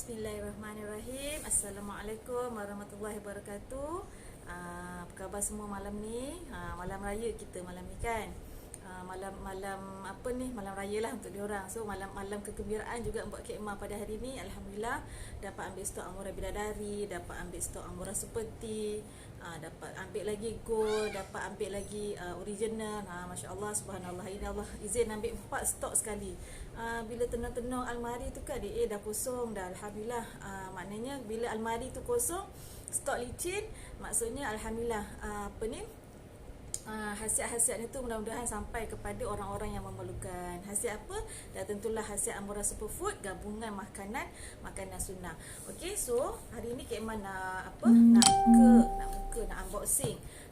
Bismillahirrahmanirrahim. Assalamualaikum warahmatullahi wabarakatuh. Apa khabar semua malam ni? Malam raya kita malam ni kan. Malam apa ni? Malam raya lah untuk diorang. So malam kegembiraan juga buat Kek Emah pada hari ni. Alhamdulillah dapat ambil stok Amura Bidadari, dapat ambil stok Amura Seperti, dapat ambil lagi gold, dapat ambil lagi original. Masya-Allah, subhanallah. Ini Allah izin ambil 4 stok sekali. Bila tenang-tenang almari tu kan dia dah kosong dah. Alhamdulillah. Maknanya bila almari tu kosong, stok licin, maksudnya alhamdulillah hasiat-hasiat itu mudah-mudahan sampai kepada orang-orang yang memerlukan. Hasiat apa? Dan tentulah hasiat Amura Superfood, gabungan makanan sunnah. Okey, so hari ni Kek Emah nak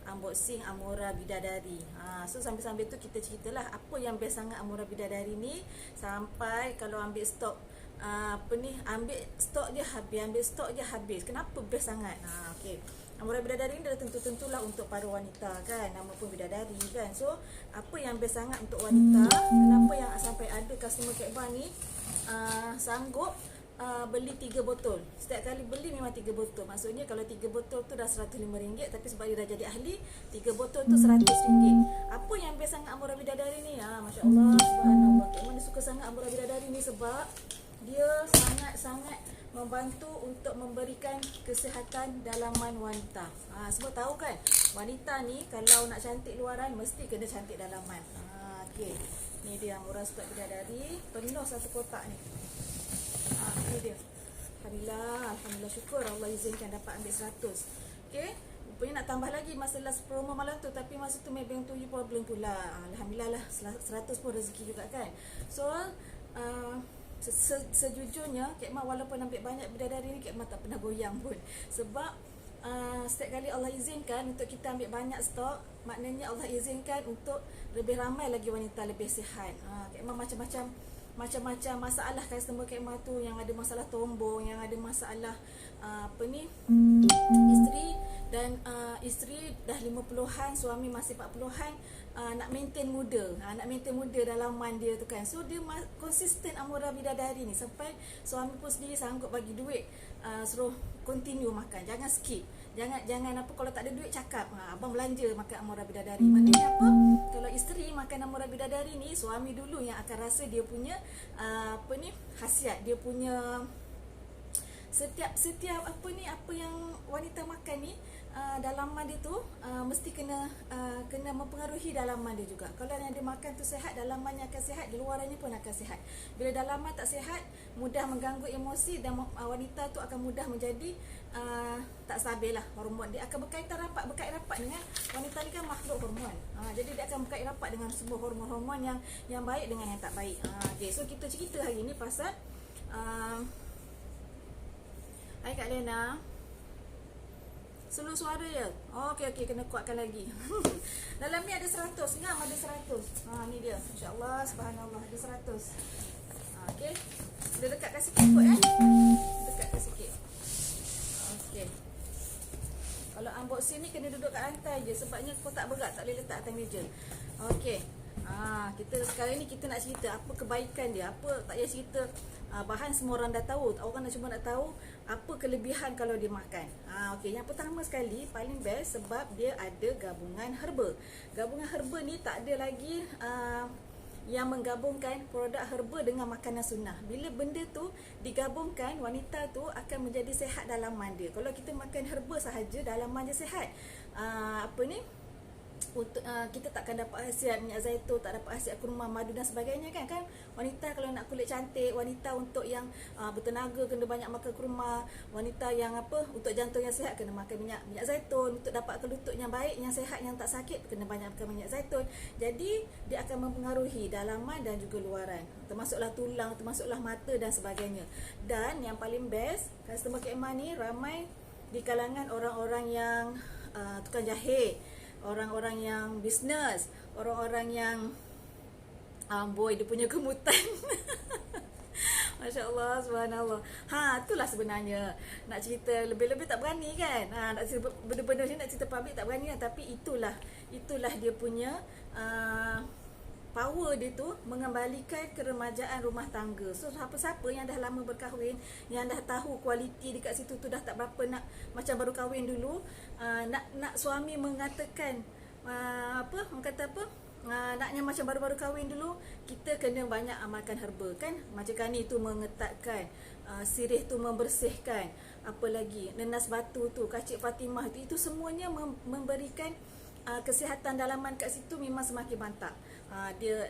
unboxing Amura Bidadari. So sambil-sambil tu kita ceritalah apa yang best sangat Amura Bidadari ni, sampai kalau ambil stok ambil stok je habis. Kenapa best sangat? Okey. Amura Bidadari ni dah tentulah untuk para wanita kan, nama pun Bidadari kan. So apa yang best sangat untuk wanita, kenapa yang sampai ada customer Kek Emah ni sanggup beli 3 botol. Setiap kali beli memang 3 botol. Maksudnya kalau 3 botol tu dah RM105, tapi sebab dia dah jadi ahli, 3 botol tu RM100. Apa yang best sangat Amura Bidadari ni? Masya-Allah, subhanallah. Kek Emah ni suka sangat Amura Bidadari ni sebab dia sangat-sangat membantu untuk memberikan kesihatan dalaman wanita. Semua tahu kan, wanita ni kalau nak cantik luaran mesti kena cantik dalaman. Okey. Ni dia Amura stok Bidadari, penuh satu kotak ni. Ini dia. Alhamdulillah syukur Allah izinkan dapat ambil 100. Okey. Rupanya nak tambah lagi masa last promo malam tu, tapi masa tu maybe tu problem pula. Alhamdulillah lah, 100 pun rezeki juga kan. So sejujurnya Kek Emah walaupun ambil banyak Bidadari ni, Kek Emah tak pernah goyang pun. Sebab setiap kali Allah izinkan untuk kita ambil banyak stok, maknanya Allah izinkan untuk lebih ramai lagi wanita lebih sihat. Kek Emah macam-macam masalah customer Kek Emah tu, yang ada masalah tombong, yang ada masalah isteri, dan isteri dah 50-an, suami masih 40-an, nak maintain muda dalaman dia tu kan. So dia konsisten Amura Bidadari ni sampai suami pun sendiri sanggup bagi duit, suruh continue makan, jangan skip, jangan apa, kalau tak ada duit cakap, abang belanja makan Amura Bidadari. Maknanya apa? Kalau isteri makan Amura Bidadari ni, suami dulu yang akan rasa dia punya khasiat, dia punya setiap apa yang wanita makan ni, dalaman dia tu mesti kena mempengaruhi dalaman dia juga. Kalau yang dia makan tu sihat, dalamannya akan sihat, di luarannya pun akan sihat. Bila dalaman tak sihat, mudah mengganggu emosi, dan wanita tu akan mudah menjadi tak stabil lah hormon. Dia akan berkait rapat dengan wanita ni kan makhluk hormon. Jadi dia akan berkait rapat dengan semua hormon-hormon yang baik dengan yang tak baik. Okay, so kita cerita hari ni pasal hai Kak Lena. Slow suara ya. Okey, kena kuatkan lagi. Dalam ni ada 100, ngam ada 100. Ni dia. Insya-Allah, subhanallah ada 100. Okey. Dia dekatkan sikit kot dekatkan sikit. Okey. Kalau unboxing ni kena duduk kat lantai je, sebabnya kotak berat, tak boleh letak atas meja. Okey. Kita sekarang ni kita nak cerita apa kebaikan dia, apa tak payah cerita bahan semua orang dah tahu. Orang cuma nak tahu apa kelebihan kalau dia makan. Okey, yang pertama sekali paling best sebab dia ada gabungan herba. Gabungan herba ni tak ada lagi yang menggabungkan produk herba dengan makanan sunnah. Bila benda tu digabungkan, wanita tu akan menjadi sihat dalaman dia. Kalau kita makan herba sahaja, dalaman dia sihat. Untuk kita takkan dapat hasiat minyak zaitun, tak dapat hasiat kurma, madu dan sebagainya kan. Wanita kalau nak kulit cantik, wanita untuk yang bertenaga kena banyak makan kurma, wanita yang untuk jantung yang sihat kena makan minyak zaitun, untuk dapatkan lutut yang baik, yang sihat, yang tak sakit kena banyak makan minyak zaitun. Jadi dia akan mempengaruhi dalaman dan juga luaran, termasuklah tulang, termasuklah mata dan sebagainya. Dan yang paling best, customer Kek Emah ni ramai di kalangan orang-orang yang tukang jahit, orang-orang yang bisnes, orang-orang yang dia punya kemutan. Masya-Allah, subhanallah. Itulah sebenarnya nak cerita lebih-lebih tak berani kan. Nak cerita benda-benda ni, nak cerita public tak berani kan, tapi itulah dia punya power dia tu mengembalikan keremajaan rumah tangga. So siapa-siapa yang dah lama berkahwin, yang dah tahu kualiti dekat situ tu, dah tak berapa nak macam baru kahwin dulu, nak suami mengatakan naknya macam baru-baru kahwin dulu, kita kena banyak amalkan herba kan. Macam kani tu mengetatkan, sirih tu membersihkan, apa lagi, nenas batu tu, kacik Fatimah tu, itu semuanya memberikan kesihatan dalaman kat situ memang semakin mantap. Dia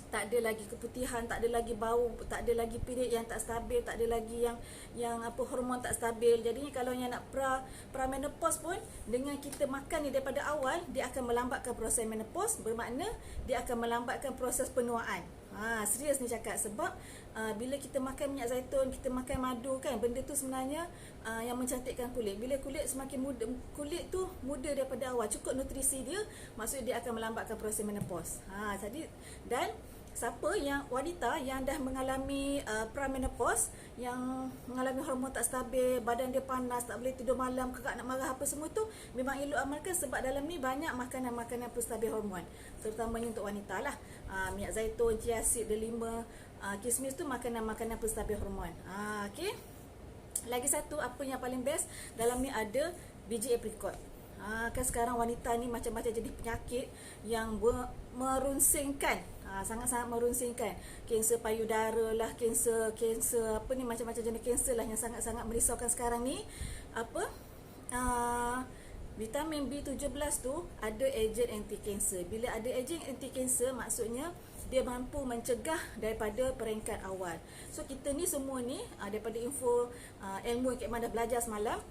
tak ada lagi keputihan, tak ada lagi bau, tak ada lagi period yang tak stabil, tak ada lagi yang hormon tak stabil. Jadi kalau yang nak menopause pun, dengan kita makan ni daripada awal, dia akan melambatkan proses menopause, bermakna dia akan melambatkan proses penuaan. Serius ni cakap, sebab bila kita makan minyak zaitun, kita makan madu kan, benda tu sebenarnya yang mencantikkan kulit. Bila kulit semakin muda, kulit tu muda daripada awal, cukup nutrisi dia, maksudnya dia akan melambatkan proses menopause. Dan siapa yang wanita yang dah mengalami premenopause, yang mengalami hormon tak stabil, badan dia panas, tak boleh tidur malam, kakak nak marah apa semua tu, memang elok amalkan, sebab dalam ni banyak makanan-makanan penstabil hormon, terutamanya untuk wanita lah. Minyak zaitun, chia seed, delima, kismis tu makanan-makanan penstabil hormon. Okey. Lagi satu, apa yang paling best dalam ni, ada biji aprikot. Kan sekarang wanita ni macam-macam jadi penyakit yang merunsingkan, sangat-sangat merunsingkan. Kanser payudara lah, kanser macam-macam jenis kanser lah yang sangat-sangat merisaukan sekarang ni. Vitamin B17 tu ada ejen anti kanser. Bila ada ejen anti kanser, maksudnya dia mampu mencegah daripada peringkat awal. So kita ni semua ni, daripada info ilmu yang Kak Iman dah belajar semalam,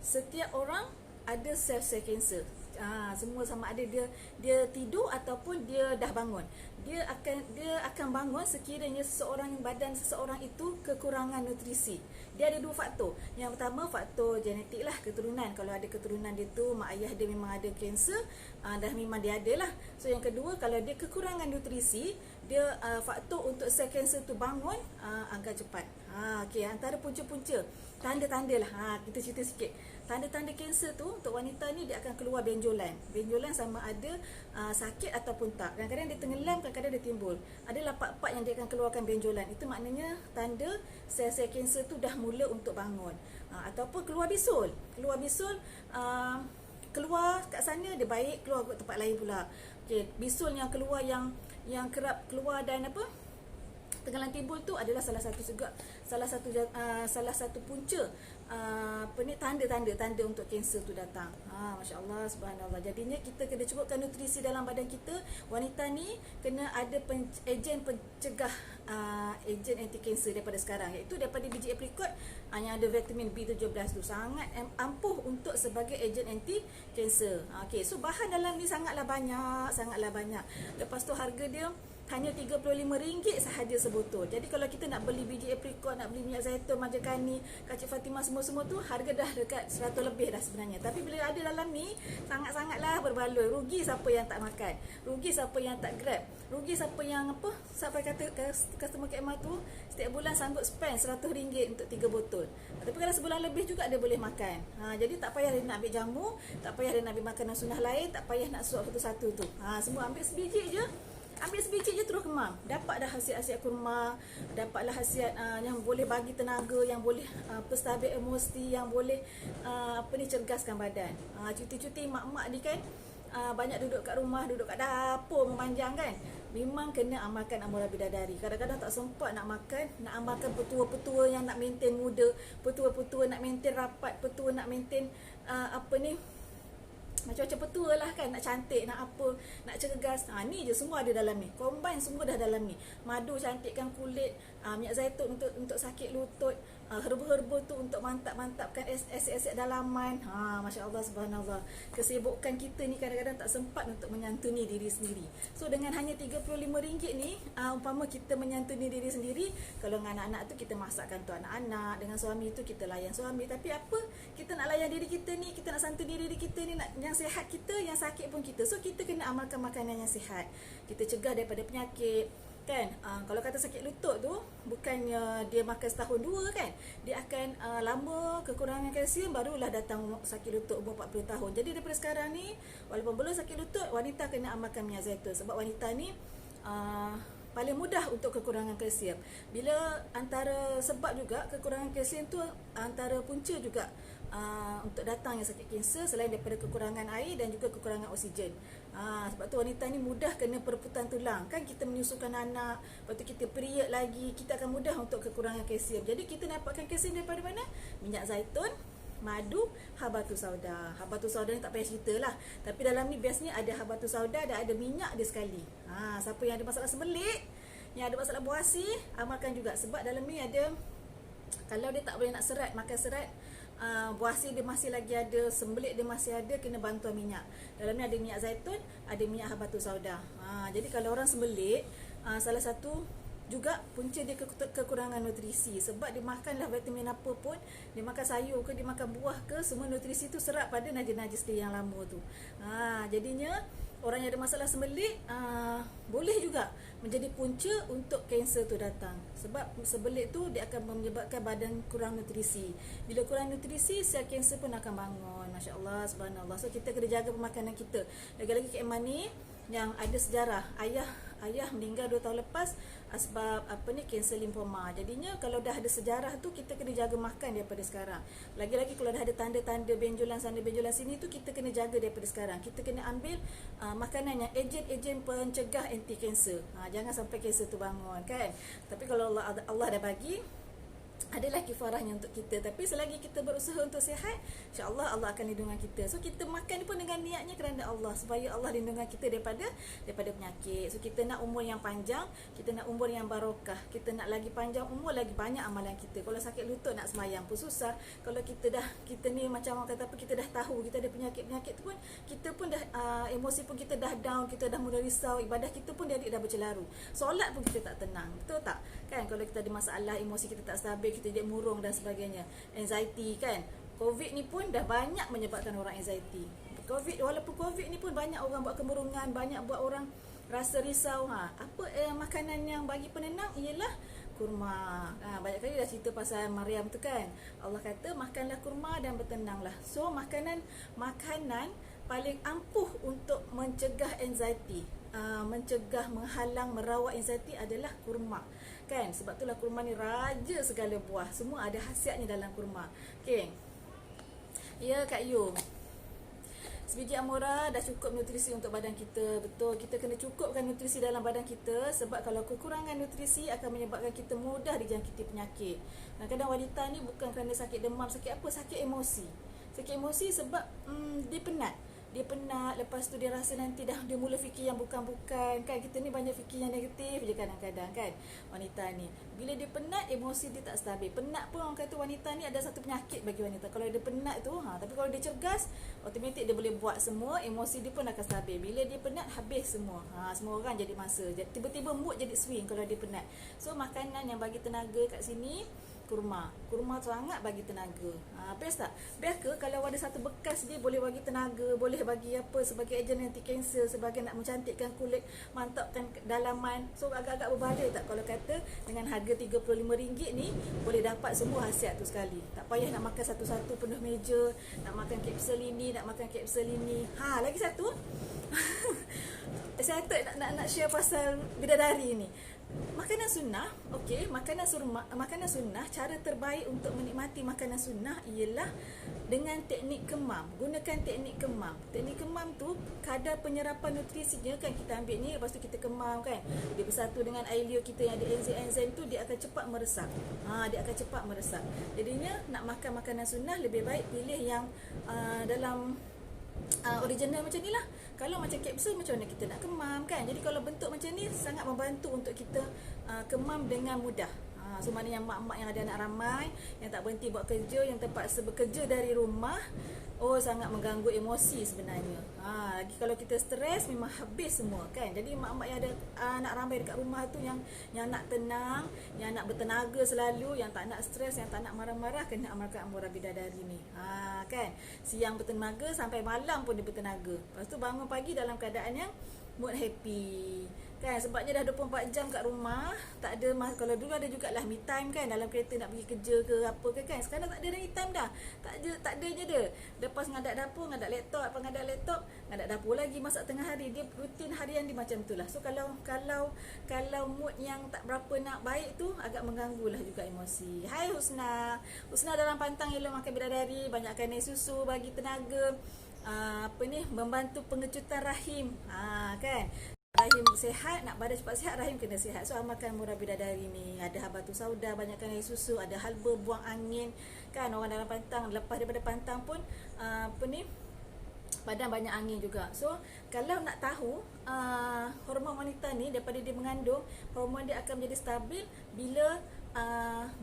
setiap orang ada sel-sel kanser. Semua sama ada dia tidur ataupun dia dah bangun. Dia akan bangun sekiranya badan seseorang itu kekurangan nutrisi. Dia ada dua faktor. Yang pertama, faktor genetik lah, keturunan. Kalau ada keturunan dia tu, mak ayah dia memang ada kanser, dah memang dia ada lah. So yang kedua, kalau dia kekurangan nutrisi, dia faktor untuk sel kanser tu bangun agak cepat. Okey, antara punca-punca, tanda-tanda lah, kita cerita sikit. Tanda-tanda kanser tu untuk wanita ni, dia akan keluar benjolan. Benjolan sama ada sakit ataupun tak. Kadang-kadang dia tenggelam, kadang-kadang dia timbul. Ada lapak-lapak yang dia akan keluarkan benjolan. Itu maknanya tanda sel-sel kanser tu dah mula untuk bangun. Ataupun keluar bisul. Keluar kat sana dia baik, keluar kat tempat lain pula. Okey, bisul yang keluar yang kerap keluar dan tenggelam timbul tu adalah salah satu punca tanda untuk kanser tu datang. Masya-Allah, subhanallah. Jadinya kita kena cukupkan nutrisi dalam badan kita. Wanita ni kena ada ejen pencegah, ejen anti kanser daripada sekarang, iaitu daripada biji aprikot yang ada vitamin B17 tu, sangat ampuh untuk sebagai ejen anti kanser. Okey, so bahan dalam ni sangatlah banyak. Lepas tu harga dia hanya RM35 sahaja sebotol. Jadi kalau kita nak beli biji aprikot, nak beli minyak zaitun, majekani, kacik Fatimah, semua tu harga dah dekat 100 lebih dah sebenarnya. Tapi bila ada dalam ni, sangat-sangatlah berbaloi. Rugi siapa yang tak makan, rugi siapa yang tak grab, rugi siapa yang sampai kata customer Kak Emma tu setiap bulan sanggup spend RM100 untuk 3 botol. Tapi kalau sebulan lebih juga dia boleh makan. Jadi tak payah dia nak ambil jamu, tak payah dia nak ambil makanan sunnah lain, tak payah nak suap satu-satu tu. Semua ambil sebiji je. Ambil sebiji je terus kemam. Dapat dah hasiat-hasiat kurma, dapatlah hasiat yang boleh bagi tenaga, yang boleh penstabil emosi, yang boleh cergaskan badan. Cuti-cuti mak-mak ni kan, banyak duduk kat rumah, duduk kat dapur memanjang kan. Memang kena amalkan Amorah Bidadari. Kadang-kadang tak sempat nak makan, nak amalkan petua-petua yang nak maintain muda, petua-petua nak maintain rapat, petua nak maintain macam-macam petua lah kan, nak cantik, nak apa, nak cergas. Ni je semua ada dalam ni. Combine semua dah dalam ni. Madu cantikkan kulit, minyak zaitun untuk sakit lutut, herba-herba tu untuk mantap-mantapkan asid-asid dalaman. Masya-Allah, subhanallah. Kesibukan kita ni kadang-kadang tak sempat untuk menyantuni diri sendiri. So dengan hanya RM35 ni, umpama kita menyantuni diri sendiri, kalau dengan anak-anak tu kita masakkan tu anak-anak, dengan suami tu kita layan suami. Tapi apa, kita nak layan diri kita ni, kita nak santuni diri kita ni, yang sihat kita, yang sakit pun kita. So kita kena amalkan makanan yang sihat. Kita cegah daripada penyakit. kan. Kalau kata sakit lutut tu bukannya dia makan setahun dua kan, dia akan lama kekurangan kalsium barulah datang sakit lutut umur 40 tahun. Jadi daripada sekarang ni, walaupun belum sakit lutut, wanita kena amalkan minyak zaitun sebab wanita ni paling mudah untuk kekurangan kalsium. Bila antara sebab juga kekurangan kalsium tu antara punca juga untuk datangnya sakit kanser selain daripada kekurangan air dan juga kekurangan oksigen. Sebab tu wanita ni mudah kena perebutan tulang. Kan kita menyusukan anak, lepas tu kita period lagi, kita akan mudah untuk kekurangan kalsium. Jadi kita dapatkan kalsium daripada mana? Minyak zaitun, madu, habatus sauda. Habatus sauda ni tak payah cerita lah. Tapi dalam ni biasanya ada habatus sauda dan ada minyak dia sekali. Siapa yang ada masalah sembelit, yang ada masalah buasi, amalkan juga. Sebab dalam ni ada, kalau dia tak boleh nak serat, makan serat, buasi dia masih lagi ada, sembelit dia masih ada, kena bantuan minyak. Dalam ni ada minyak zaitun, ada minyak habatus sauda. Jadi kalau orang sembelit, salah satu juga punca dia kekurangan nutrisi. Sebab dia makanlah vitamin apa pun, dia makan sayur ke, dia makan buah ke, semua nutrisi tu serap pada najis-najis dia yang lama tu. Jadinya orang yang ada masalah sembelit boleh juga menjadi punca untuk kanser tu datang. Sebab sembelit tu dia akan menyebabkan badan kurang nutrisi. Bila kurang nutrisi, sel kanser pun akan bangun. Masya Allah, subhanallah. So kita kena jaga pemakanan kita. Lagi-lagi Kak Eman ni yang ada sejarah, ayah meninggal 2 tahun lepas sebab kanser limfoma. Jadinya kalau dah ada sejarah tu, kita kena jaga makan daripada sekarang. Lagi-lagi kalau dah ada tanda-tanda benjolan sana benjolan sini tu, kita kena jaga daripada sekarang. Kita kena ambil makanan yang ejen-ejen pencegah anti kanser. Jangan sampai kanser tu bangun kan. Tapi kalau Allah dah bagi, adalah kifarahnya untuk kita. Tapi selagi kita berusaha untuk sihat, insya-Allah Allah akan lindungi kita. So kita makan pun dengan niatnya kerana Allah, supaya Allah lindungi kita daripada penyakit. So kita nak umur yang panjang, kita nak umur yang barokah, kita nak lagi panjang umur, lagi banyak amalan kita. Kalau sakit lutut nak sembahyang pun susah. Kalau kita ni macam orang kata apa, kita dah tahu kita ada penyakit-penyakit tu pun, kita pun dah emosi pun kita dah down, kita dah mula risau, ibadah kita pun dah bercelaru. Solat pun kita tak tenang. Betul tak? Kan kalau kita ada masalah, emosi kita tak stabil, kita jadi murung dan sebagainya. Anxiety kan. COVID ni pun dah banyak menyebabkan orang anxiety. Walaupun COVID ni pun banyak orang buat kemurungan, banyak buat orang rasa risau. Apa makanan yang bagi penenang ialah kurma. Banyak kali dah cerita pasal Maryam tu kan. Allah kata makanlah kurma dan bertenanglah. So makanan paling ampuh untuk mencegah anxiety, mencegah, menghalang, merawat anxiety adalah kurma. Kan? Sebab itulah kurma ni raja segala buah. Semua ada khasiatnya dalam kurma. Okey. Ya Kak Yu. Sebiji Amora dah cukup nutrisi untuk badan kita. Betul, kita kena cukupkan nutrisi dalam badan kita. Sebab kalau kekurangan nutrisi akan menyebabkan kita mudah dijangkiti penyakit. Kadang-kadang wanita ni bukan kerana sakit demam, sakit apa, sakit emosi. Sakit emosi sebab dia penat. Dia penat, lepas tu dia rasa nanti dah dia mula fikir yang bukan-bukan kan. Kita ni banyak fikir yang negatif je kadang-kadang kan, wanita ni. Bila dia penat, emosi dia tak stabil. Penat pun orang kata wanita ni ada satu penyakit bagi wanita. Kalau dia penat tu, tapi kalau dia cergas, automatik dia boleh buat semua, emosi dia pun akan stabil. Bila dia penat, habis semua. Semua orang jadi masa. Tiba-tiba mood jadi swing kalau dia penat. So makanan yang bagi tenaga kat sini, kurma sangat bagi tenaga. Best tak? Best ke kalau ada satu bekas dia boleh bagi tenaga, boleh bagi apa sebagai ejen anti kanser, sebagai nak mencantikkan kulit, mantapkan dalaman. So agak-agak berbaloi tak kalau kata dengan harga RM35 ni boleh dapat semua khasiat tu sekali. Tak payah nak makan satu-satu penuh meja, nak makan kapsul ini, nak makan kapsul ini. Lagi satu. Saya nak share pasal bidadari ni. Makanan sunnah, okey, makanan sunnah, cara terbaik untuk menikmati makanan sunnah ialah dengan teknik kemam. Gunakan teknik kemam. Teknik kemam tu kadar penyerapan nutrisinya kan kita ambil ni, lepas tu kita kemam kan. Dia bersatu dengan air liur kita yang ada enzim-enzim tu, dia akan cepat meresap. Dia akan cepat meresap. Jadinya nak makan makanan sunnah lebih baik pilih yang dalam original macam ni lah. Kalau macam kapsul, macam mana kita nak kemam kan. Jadi kalau bentuk macam ni sangat membantu untuk kita kemam dengan mudah. So mana yang mak-mak yang ada anak ramai, yang tak berhenti buat kerja, yang terpaksa bekerja dari rumah, sangat mengganggu emosi sebenarnya. Lagi kalau kita stres, memang habis semua kan. Jadi mak-mak yang ada anak ramai dekat rumah tu, yang nak tenang, yang nak bertenaga selalu, yang tak nak stres, yang tak nak marah-marah, kena amalkan Amora Bidadari ni. Kan, siang bertenaga sampai malam pun dia bertenaga. Lepas tu bangun pagi dalam keadaan yang mood happy kan, sebabnya dah 24 jam kat rumah, tak ada kalau dulu ada jugalah me time kan, dalam kereta nak pergi kerja ke apa ke kan, sekarang tak ada me time dah, tak ada je dia. Lepas ngadak dapur, ngadak dapur lagi, masak tengah hari, dia rutin harian dia macam tu lah. So kalau mood yang tak berapa nak baik tu agak mengganggu lah juga emosi. Hai Husna dalam pantang elok makan bidadari, banyakkan air susu bagi tenaga, membantu pengecutan rahim, kan, rahim sihat, nak badan cepat sihat, rahim kena sihat. So amalkan murah bidadari ni, ada habatus sauda, banyakkan air susu, ada halba buang angin kan. Orang dalam pantang, lepas daripada pantang pun badan banyak angin juga. So kalau nak tahu hormon wanita ni daripada dia mengandung, hormon dia akan menjadi stabil bila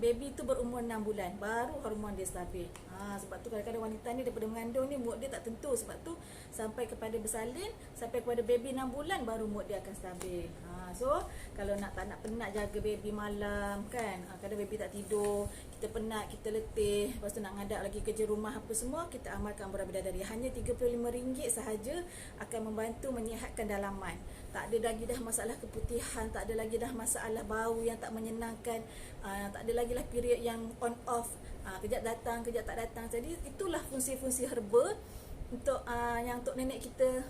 baby tu berumur 6 bulan, baru hormon dia stabil. Sebab tu kadang-kadang wanita ni daripada mengandung ni mood dia tak tentu. Sebab tu sampai kepada bersalin, sampai kepada baby 6 bulan baru mood dia akan stabil. So kalau tak nak penat jaga baby malam kan, kadang baby tak tidur, kita penat, kita letih, lepas tu nak ngadak lagi kerja rumah apa semua, kita amalkan murah bidadari. Hanya RM35 sahaja akan membantu menyihatkan dalaman. Tak ada lagi dah masalah keputihan, tak ada lagi dah masalah bau yang tak menyenangkan, tak ada lagi lah period yang on off, kejap datang kejap tak datang. Jadi itulah fungsi-fungsi herba untuk yang tok nenek kita,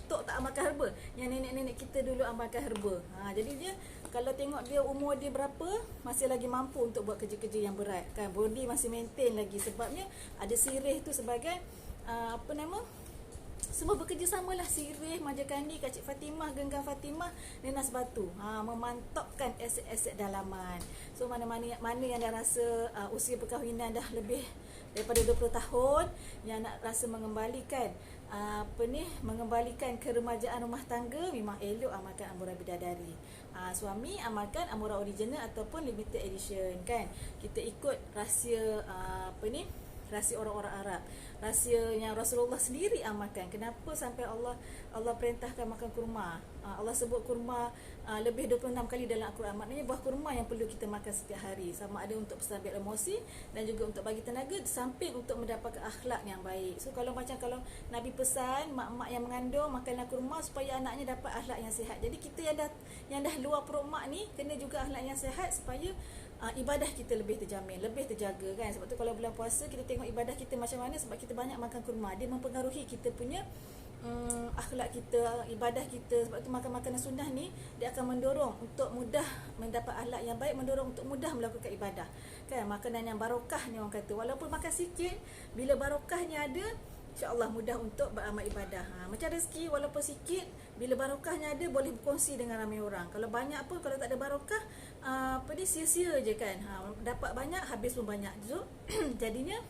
tok tak amalkan herba, yang nenek-nenek kita dulu amalkan herba. Jadi dia kalau tengok dia umur dia berapa, masih lagi mampu untuk buat kerja-kerja yang berat kan, body masih maintain lagi, sebabnya ada sirih tu sebagai semua bekerjasama lah, Sirih, Majakani, Kak Cik Fatimah, Genggam Fatimah, Nenas Batu, memantapkan aset-aset dalaman. So mana yang dah rasa usia perkahwinan dah lebih daripada 20 tahun, yang nak rasa mengembalikan mengembalikan keremajaan rumah tangga, memang elok amalkan Amura Bidadari. Suami amalkan Amura Original ataupun Limited Edition kan. Kita ikut rahsia rahsia orang-orang Arab, rahsia yang Rasulullah sendiri amalkan. Kenapa sampai Allah perintahkan makan kurma? Allah sebut kurma lebih 26 kali dalam Al-Quran. Maknanya buah kurma yang perlu kita makan setiap hari, sama ada untuk penstabil emosi dan juga untuk bagi tenaga, samping untuk mendapatkan akhlak yang baik. So kalau Nabi pesan mak-mak yang mengandung makanlah kurma supaya anaknya dapat akhlak yang sihat. Jadi kita yang dah luar perut mak ni kena juga akhlak yang sihat supaya ibadah kita lebih terjamin, lebih terjaga kan. Sebab tu kalau bulan puasa kita tengok ibadah kita macam mana, sebab kita banyak makan kurma. Dia mempengaruhi kita punya akhlak kita, ibadah kita. Sebab tu makan makanan sunnah ni dia akan mendorong untuk mudah mendapat akhlak yang baik, mendorong untuk mudah melakukan ibadah kan. Makanan yang barokah ni orang kata, walaupun makan sikit, bila barokahnya ada, insya-Allah mudah untuk beramal ibadah. Macam rezeki, walaupun sikit, bila barokahnya ada boleh berkongsi dengan ramai orang. Kalau banyak pun, kalau tak ada barokah, dia sia-sia je kan. Dapat banyak, habis pun banyak. So jadinya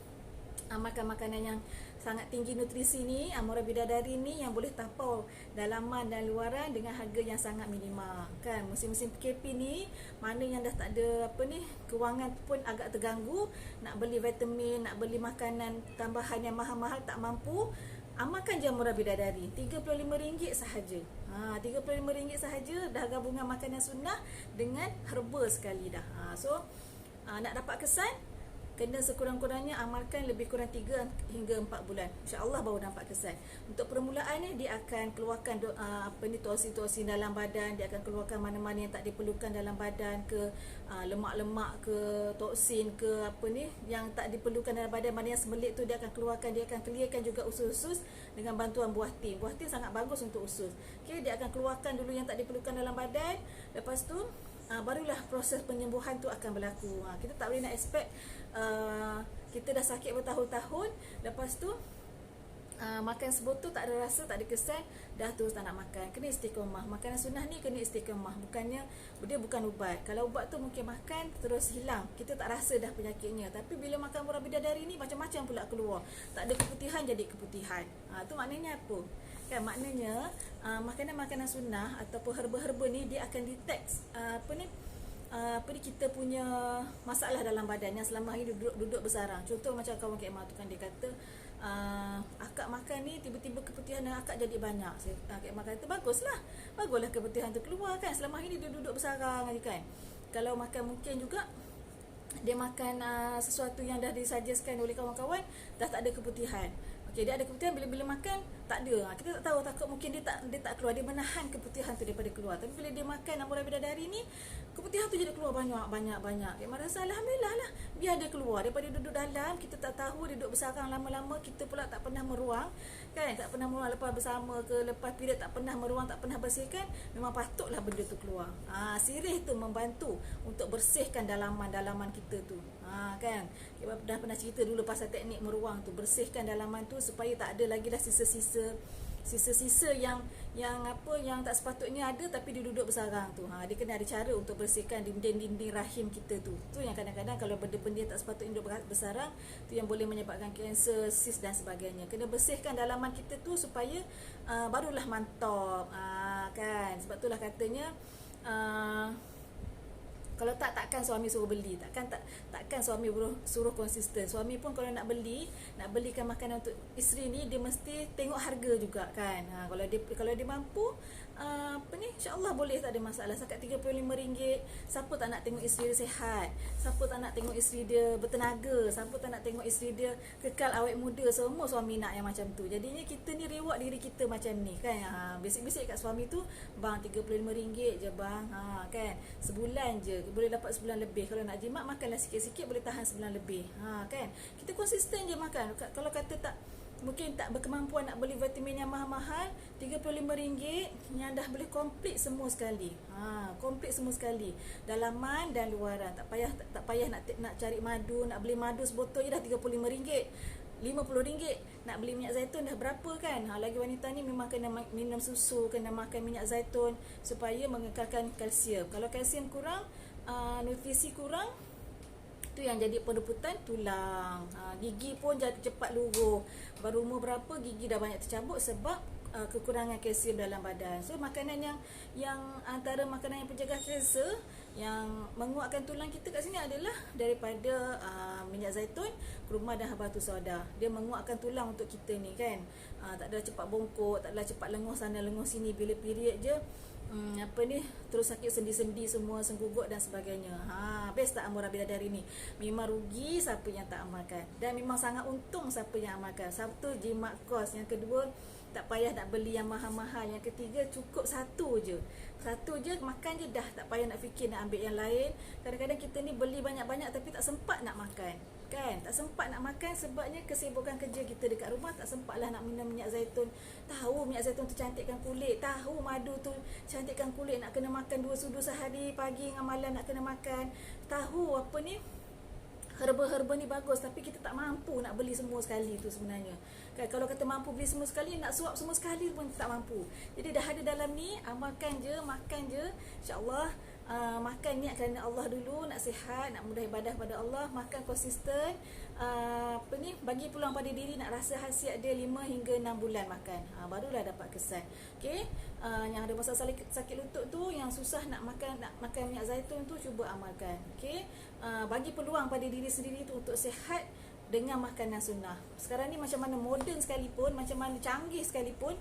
makan makanan yang sangat tinggi nutrisi ni, Amura Bidadari ni, yang boleh tapau dalaman dan luaran dengan harga yang sangat minimal kan. Musim-musim PKP ni, mana yang dah tak ada kewangan pun agak terganggu, nak beli vitamin, nak beli makanan tambahan yang mahal-mahal tak mampu, amalkan je Amura Bidadari. RM35 sahaja. RM35 sahaja dah gabungan makanan sunnah dengan herba sekali dah. So nak dapat kesan, kena sekurang-kurangnya amalkan lebih kurang 3 hingga 4 bulan. InsyaAllah baru nampak kesan. Untuk permulaan ni, dia akan keluarkan toksi-toksi dalam badan, dia akan keluarkan mana-mana yang tak diperlukan dalam badan ke, lemak-lemak ke, toksin ke, yang tak diperlukan dalam badan, mana yang semelit tu dia akan keluarkan. Dia akan clearkan juga usus-usus dengan bantuan buah tin. Buah tin sangat bagus untuk usus. Okay, dia akan keluarkan dulu yang tak diperlukan dalam badan. Lepas tu barulah proses penyembuhan tu akan berlaku. Kita tak boleh nak expect kita dah sakit bertahun-tahun, lepas tu makan sebotol tak ada rasa, tak ada kesan, dah terus tak nak makan. Kena istiqamah. Makanan sunnah ni kena istiqamah. Bukannya dia bukan ubat. Kalau ubat tu mungkin makan terus hilang, kita tak rasa dah penyakitnya. Tapi bila makan Amura Bidadari ni, macam-macam pula keluar. Tak ada keputihan jadi keputihan. Tu maknanya apa? Kan, maknanya makanan-makanan sunnah ataupun herba-herba ni, dia akan detect kita punya masalah dalam badan yang selama ini duduk bersarang. Contoh macam kawan Kak Emma tu kan, dia kata akak makan ni tiba-tiba keputihan dan akak jadi banyak. Kak Emma kata baguslah keputihan tu keluar kan. Selama ini dia duduk bersarang aja kan. Kalau makan, mungkin juga dia makan sesuatu yang dah disajaskan oleh kawan-kawan, dah tak ada keputihan. Okey, dia ada keputihan, bila makan tak ada. Kita tak tahu, takut mungkin dia tak keluar, dia menahan keputihan tu daripada keluar. Tapi bila dia makan Amora Bidadari ni, keputihan tu jadi keluar banyak. Mak rasa alhamdulillah lah, biar dia keluar daripada duduk dalam, kita tak tahu, dia duduk bersarang lama-lama, kita pula tak pernah meruang kan, tak pernah meruang lepas bersama ke lepas period, tak pernah meruang, tak pernah bersihkan, memang patutlah benda tu keluar. Sirih tu membantu untuk bersihkan dalaman-dalaman kita tu. Kan, kita dah pernah cerita dulu pasal teknik meruang tu, bersihkan dalaman tu supaya tak ada lagi dah sisa-sisa yang tak sepatutnya ada, tapi dia duduk bersarang tu. Dia kena ada cara untuk bersihkan dinding-dinding rahim kita tu. Tu yang kadang-kadang kalau benda-benda tak sepatutnya duduk bersarang, tu yang boleh menyebabkan kanser, sis dan sebagainya. Kena bersihkan dalaman kita tu supaya barulah mantap. Kan, sebab itulah katanya kalau takkan suami suruh beli, takkan suami suruh konsisten. Suami pun kalau nak belikan makanan untuk isteri ni, dia mesti tengok harga juga kan. Kalau dia mampu, insya-Allah boleh, tak ada masalah. Setakat RM35, siapa tak nak tengok isteri dia sihat, siapa tak nak tengok isteri dia bertenaga, siapa tak nak tengok isteri dia kekal awet muda. Semua suami nak yang macam tu. Jadinya kita ni reward diri kita macam ni kan. Bisik-bisik kat suami tu, bang RM35 je bang, kan, sebulan je boleh dapat sebulan lebih. Kalau nak jimat, makanlah sikit-sikit, boleh tahan sebulan lebih. Kan, kita konsisten je makan. Kalau kata tak, mungkin tak berkemampuan nak beli vitamin yang mahal-mahal, RM35 yang dah boleh komplit semua sekali. Komplit semua sekali, dalaman dan luaran. Tak payah nak cari madu, nak beli madu sebotol je dah RM35, RM50. Nak beli minyak zaitun dah berapa kan. Lagi wanita ni memang kena minum susu, kena makan minyak zaitun supaya mengekalkan kalsium. Kalau kalsium kurang, nutrisi kurang, tu yang jadi perebutan tulang. Gigi pun jadi cepat luruh. Baru umur berapa gigi dah banyak tercabut sebab kekurangan kalsium dalam badan. So makanan yang antara makanan yang penjaga kanser, yang menguatkan tulang kita kat sini adalah daripada minyak zaitun, kurma dan habatus sauda. Dia menguatkan tulang untuk kita ni kan. Tak adalah cepat bongkok, tak adalah cepat lenguh sana lenguh sini. Bila period je terus sakit sendi-sendi semua, senggugut dan sebagainya. Best tak Amora Bidadari ni? Memang rugi siapa yang tak amalkan, dan memang sangat untung siapa yang amalkan. Satu, jimat kos. Yang kedua, tak payah nak beli yang mahal-mahal. Yang ketiga, cukup satu je makan je dah, tak payah nak fikir nak ambil yang lain. Kadang-kadang kita ni beli banyak-banyak tapi tak sempat nak makan kan, tak sempat nak makan sebabnya kesibukan kerja kita dekat rumah. Tak sempatlah nak minum minyak zaitun. Tahu minyak zaitun tu cantikkan kulit, tahu madu tu cantikkan kulit, nak kena makan 2 sudu sehari, pagi dengan malam nak kena makan. Tahu herba-herba ni bagus, tapi kita tak mampu nak beli semua sekali tu sebenarnya kan. Kalau kata mampu beli semua sekali, nak suap semua sekali pun tak mampu. Jadi dah ada dalam ni, amalkan je, makan je, insya-Allah. Makan niat kerana Allah dulu, nak sihat, nak mudah ibadah pada Allah, makan konsisten. Bagi peluang pada diri, nak rasa khasiat dia 5 hingga 6 bulan makan, barulah dapat kesan. Okey, yang ada masalah sakit lutut tu, yang susah nak makan minyak zaitun tu, cuba amalkan. Okey, bagi peluang pada diri sendiri tu untuk sihat dengan makanan sunnah. Sekarang ni macam mana moden sekalipun, macam mana canggih sekalipun,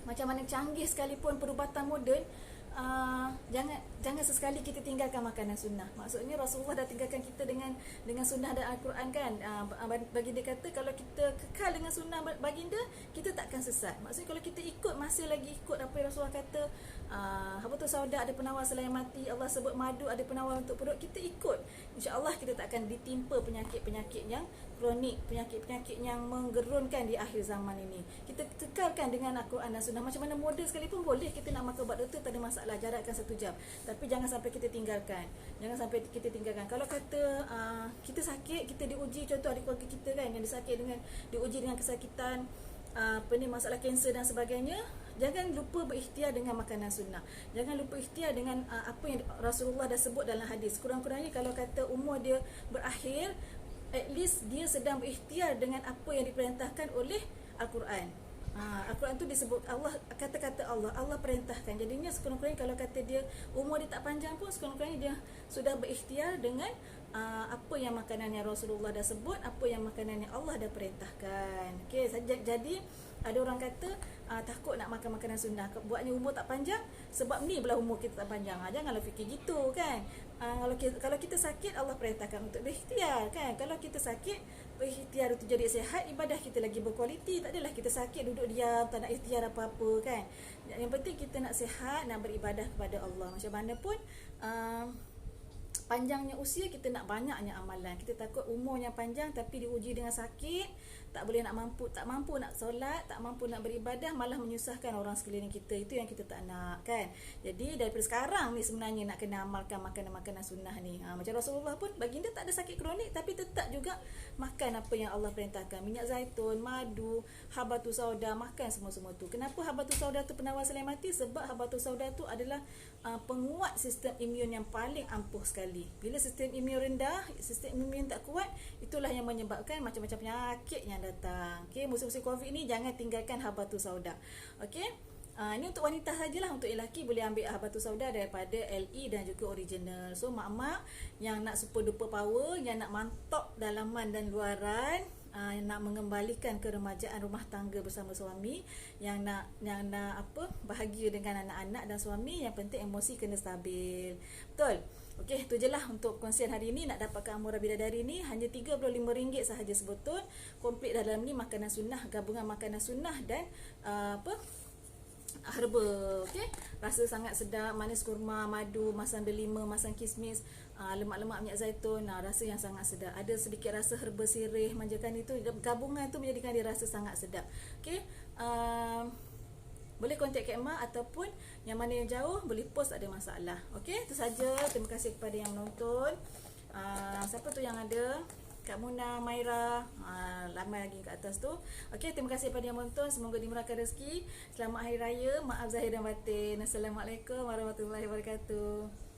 macam mana canggih sekalipun perubatan moden, jangan sesekali kita tinggalkan makanan sunnah. Maksudnya Rasulullah dah tinggalkan kita dengan sunnah dan Al-Quran kan. Bagi dia kata, kalau kita kekal dengan sunnah baginda, kita takkan sesat. Maksudnya kalau kita masih lagi ikut apa yang Rasulullah kata, habatus sauda ada penawar selain mati, Allah sebut madu ada penawar untuk perut, kita ikut, insya-Allah kita tak akan ditimpa penyakit-penyakit yang kronik, penyakit-penyakit yang menggerunkan di akhir zaman ini. Kita kekalkan dengan Al-Quran dan sunnah. Macam mana model sekalipun boleh kita nak makan ubat doktor, tak ada masalah, jarakkan 1 jam. Tapi jangan sampai kita tinggalkan. Kalau kata kita sakit, kita diuji, contoh adik keluarga kita kan yang diuji dengan kesakitan, masalah kanser dan sebagainya, jangan lupa berikhtiar dengan makanan sunnah. Jangan lupa ikhtiar dengan apa yang Rasulullah dah sebut dalam hadis. Kurang-kurangnya kalau kata umur dia berakhir, at least dia sedang berikhtiar dengan apa yang diperintahkan oleh Al-Quran. Al-Quran tu disebut Allah, kata-kata Allah perintahkan. Jadinya sekurang-kurangnya kalau kata dia umur dia tak panjang pun, sekurang-kurangnya dia sudah berikhtiar dengan apa yang makanan yang Rasulullah dah sebut, apa yang makanan yang Allah dah perintahkan. Okey, jadi ada orang kata takut nak makan makanan sunnah. Buatnya umur tak panjang sebab ni belah umur kita tak panjang. Janganlah fikir gitu kan. Kalau kita sakit, Allah perintahkan untuk berikhtiar kan. Kalau kita sakit, berikhtiar untuk jadi sihat, ibadah kita lagi berkualiti. Tak adalah kita sakit duduk diam, tak nak ikhtiar apa-apa kan. Yang penting kita nak sihat, nak beribadah kepada Allah. Macam mana pun panjangnya usia, kita nak banyaknya amalan. Kita takut umurnya panjang tapi diuji dengan sakit, tak mampu nak solat, tak mampu nak beribadah, malah menyusahkan orang sekeliling kita. Itu yang kita tak nak kan. Jadi daripada sekarang ni sebenarnya nak kena amalkan makanan-makanan sunnah ni. Macam Rasulullah pun, baginda tak ada sakit kronik tapi tetap juga makan apa yang Allah perintahkan. Minyak zaitun, madu, habatus sauda, makan semua-semua tu. Kenapa habatus sauda tu penawar selimati? Sebab habatus sauda tu adalah penguat sistem imun yang paling ampuh sekali. Bila sistem imun rendah, sistem imun tak kuat, itulah yang menyebabkan macam-macam penyakit yang datang. Okey, musim-musim Covid ni jangan tinggalkan habatus sauda. Okey. Ini untuk wanita sajalah. Untuk lelaki boleh ambil habatus sauda daripada LE dan juga original. So mak-mak yang nak super duper power, yang nak mantap dalaman dan luaran, yang nak mengembalikan keremajaan rumah tangga bersama suami, yang nak bahagia dengan anak-anak dan suami, yang penting emosi kena stabil. Betul? Okey, itu je lah untuk perkongsian hari ini. Nak dapatkan Amura Bidadari ni hanya RM35 sahaja sebotol. Komplit dalam ni makanan sunnah, gabungan makanan sunnah dan herba. Okey, rasa sangat sedap, manis kurma, madu, masam delima, masam kismis, lemak-lemak minyak zaitun, rasa yang sangat sedap. Ada sedikit rasa herba sirih, manjakan itu, gabungan tu menjadikan dia rasa sangat sedap. Okey, boleh kontak Kak Mak ataupun yang mana yang jauh boleh post, tak ada masalah. Okey, itu saja. Terima kasih kepada yang menonton. Siapa tu yang ada? Kak Muna, Maira, ramai lagi kat atas tu. Okey, terima kasih kepada yang menonton. Semoga dimurahkan rezeki. Selamat Hari Raya. Maaf zahir dan batin. Assalamualaikum warahmatullahi wabarakatuh.